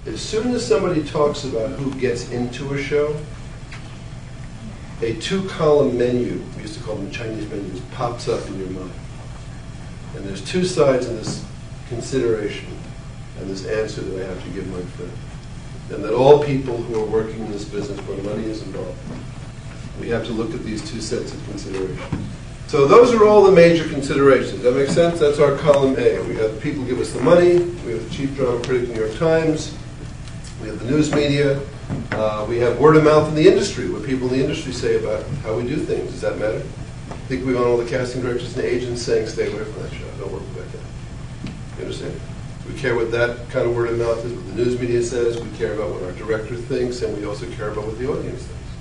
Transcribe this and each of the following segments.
as soon as somebody talks about who gets into a show, a 2-column menu, we used to call them Chinese menus, pops up in your mind. And there's 2 sides in this consideration and this answer that I have to give my friend. And that all people who are working in this business where money is involved, we have to look at these 2 sets of considerations. So those are all the major considerations. That makes sense? That's our column A. We have the people give us the money. We have the chief drama critic in the New York Times. We have the news media. We have word of mouth in the industry, what people in the industry say about how we do things. Does that matter? I think we want all the casting directors and agents saying, stay away from that show. Don't work with that guy. You understand? We care what that kind of word of mouth is, what the news media says. We care about what our director thinks, and we also care about what the audience thinks.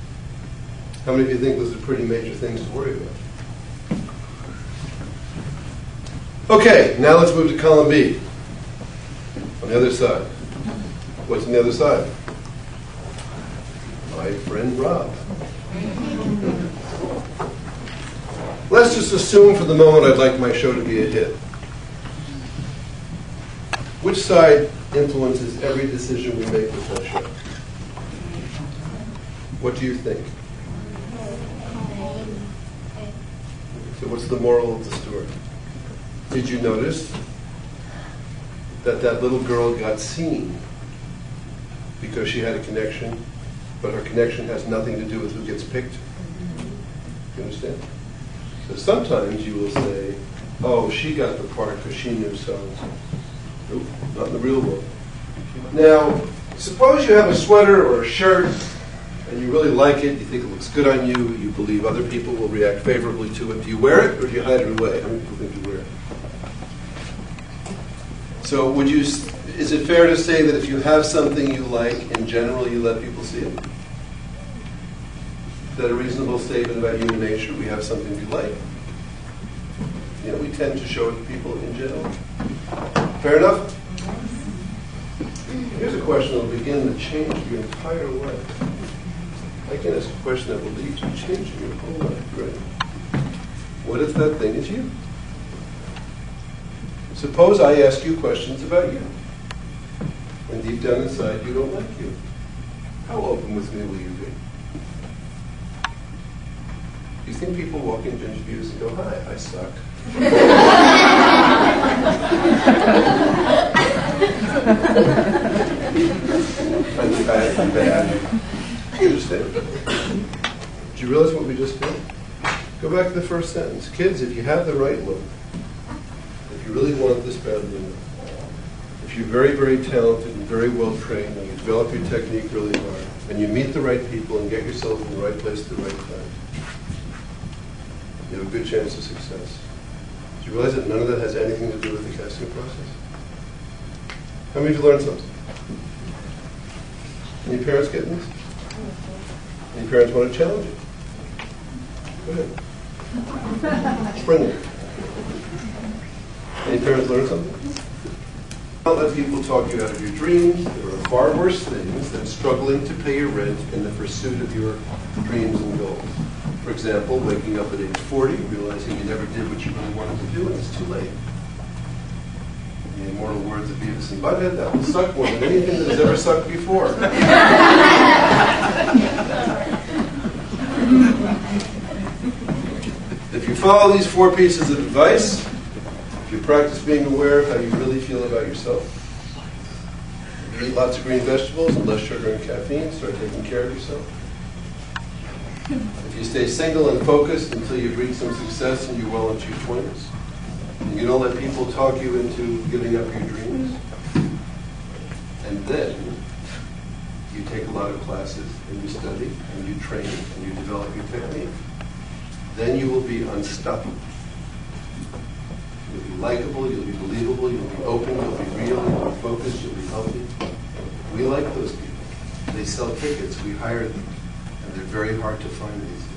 How many of you think those are pretty major things to worry about? Okay, now let's move to column B. On the other side. What's on the other side? My friend Rob. Let's just assume for the moment I'd like my show to be a hit. Which side influences every decision we make with that show? What do you think? So what's the moral of the story? Did you notice that that little girl got seen because she had a connection, but her connection has nothing to do with who gets picked? You understand? So sometimes you will say, oh, she got the part because she knew so-and-so. Nope, not in the real world. Now, suppose you have a sweater or a shirt, and you really like it, you think it looks good on you, you believe other people will react favorably to it. Do you wear it, or do you hide it away? How many people think you wear it? So is it fair to say that if you have something you like, in general, you let people see it? Is that a reasonable statement about human nature? We have something we like. You know, we tend to show it to people in general. Fair enough? Here's a question that will begin to change your entire life. I can ask a question that will lead to changing your whole life. Right? What if that thing is you? Suppose I ask you questions about you, and deep down inside you don't like you. How open with me will you be? Do you think people walk into interviews and go, hi, I suck? I'm bad. You understand? Do you realize what we just did? Go back to the first sentence. Kids, if you have the right look, if you really want this badly enough, if you're very, very talented and very well trained, and you develop your technique really hard, and you meet the right people and get yourself in the right place at the right time, you have a good chance of success. Do you realize that none of that has anything to do with the casting process? How many of you learned something? Any parents getting this? Any parents want to challenge it? Go ahead. Spring it. Any parents learn something? Don't let people talk you out of your dreams. There are far worse things than struggling to pay your rent in the pursuit of your dreams and goals. For example, waking up at age 40, realizing you never did what you really wanted to do, and it's too late. In the immortal words of Beavis and Butthead, that will suck more than anything that has ever sucked before. If you follow these 4 pieces of advice, if you practice being aware of how you really feel about yourself, if you eat lots of green vegetables and less sugar and caffeine, start taking care of yourself. If you stay single and focused until you've reached some success and you're well into your 20s, and you don't let people talk you into giving up your dreams, and then you take a lot of classes and you study and you train and you develop your technique, then you will be unstoppable. You'll be likable, you'll be believable, you'll be open, you'll be real, you'll be focused, you'll be healthy. We like those people. They sell tickets, we hire them. And they're very hard to find these days.